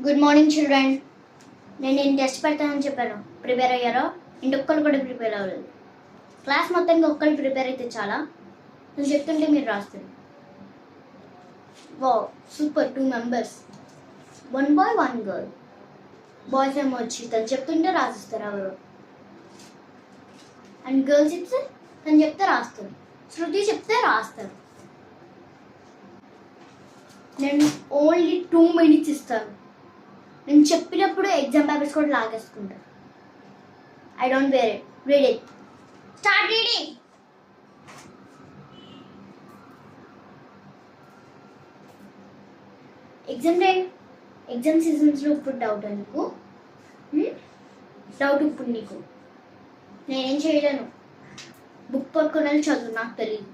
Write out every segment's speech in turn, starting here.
Good morning children. నేను test పెడతానని చెప్పాను. ప్రిపేర్ అయ్యారో? ఇంకొకరు కూడా ప్రిపేర్ అవ్వలేదు. క్లాస్ మొత్తానికి ఒక్కరు ప్రిపేర్ అయితే చాలా. నేను చెప్తుంటే మీరు రాస్తారు. Wow super, 2 members, 1 boy 1 girl. Boys ఏమో వచ్చి తను చెప్తుంటే రాసిస్తారు ఎవరు, అండ్ గర్ల్స్ ఇస్తే తను చెప్తే రాస్తారు. శృతి చెప్తే రాస్తారు. నేను ఓన్లీ 2 minutes ఇస్తాను. నేను చెప్పినప్పుడు ఎగ్జామ్ పేపర్స్ కూడా లాగేసుకుంటాను. I don't wear it. Read it. Start reading. Exam సీజన్స్లో ఇప్పుడు డౌట్ నీకు, డౌట్ ఇప్పుడు నీకు. నేనేం చేయలేను. బుక్ పట్టుకుని చదువు, నాకు తెలియదు.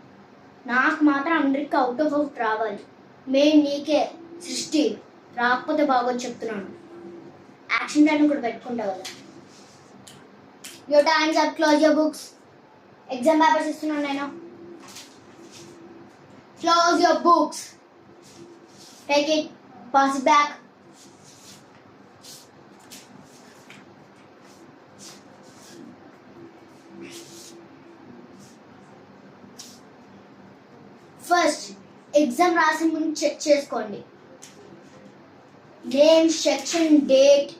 నాకు మాత్రం అందరికి అవుట్ ఆఫ్ అవుట్ రావాలి. మెయిన్ నీకే సృష్టి రాకపోతే బాగోదు చెప్తున్నాను. యాక్షన్ ప్లాన్ కూడా పెట్టుకుంటావు కదా. Your times up. Close your books. Exam papers ఇస్తున్నాను నేను. Close your books. Take it. Pass it back. First exam రాసే ముందు చెక్ చేసుకోండి. Name, section, date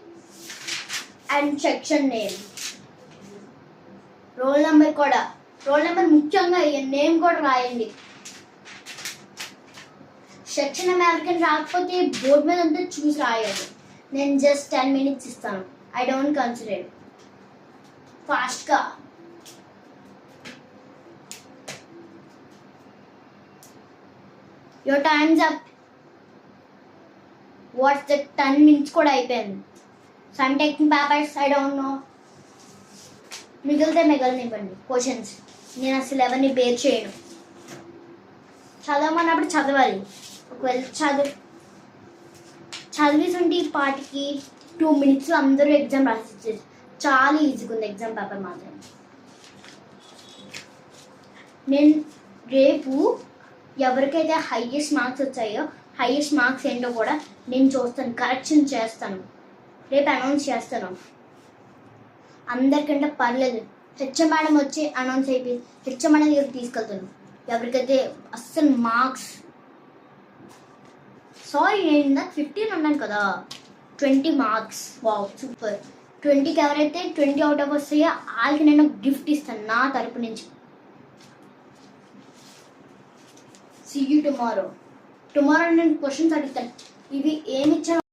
and section name. Roll number కూడా. రోల్ నెంబర్ ముఖ్యంగా నేమ్ కూడా రాయండి. సెక్షన్ అమెరికన్ రాకపోతే బోర్డు మీద అంతా చూసి రాయాలి. నేను జస్ట్ 10 minutes ఇస్తాను. I don't consider. ఫాస్ట్గా. Your times up. What's the 10 minutes కూడా అయిపోయింది. So I'm taking papers. I don't know. మిగలనివ్వండి క్వశ్చన్స్. నేను అసలు ఎవరిని బేర్ చేయను. చదవమన్నప్పుడు చదవాలి. ఒకవేళ చదివేసుంటే ఈ పాటికి 2 minutes అందరూ ఎగ్జామ్ రాసిచ్చేది. చాలా ఈజీగా ఉంది ఎగ్జామ్ పేపర్ మాత్రం. నేను రేపు ఎవరికైతే హైయెస్ట్ మార్క్స్ వచ్చాయో హైయెస్ట్ మార్క్స్ ఏంటో కూడా నేను చూస్తాను, కరెక్షన్ చేస్తాను. రేపు అనౌన్స్ చేస్తాను. అందరికంటే పర్లేదు. హెచ్ఎం మేడం వచ్చి అనౌన్స్ అయిపోయి హెచ్ఎం మేడం దగ్గర తీసుకెళ్తాను. ఎవరికైతే అస్సలు మార్క్స్, సారీ నేను ఇందాక 15 అన్నాను కదా, 20 marks. Wow super. 20కి ఎవరైతే 20 out of వస్తాయో వాళ్ళకి నేను గిఫ్ట్ ఇస్తాను నా తరపు నుంచి. See you tomorrow. నేను క్వశ్చన్స్ అడుగుతాను. ఇవి ఏమి ఇచ్చాను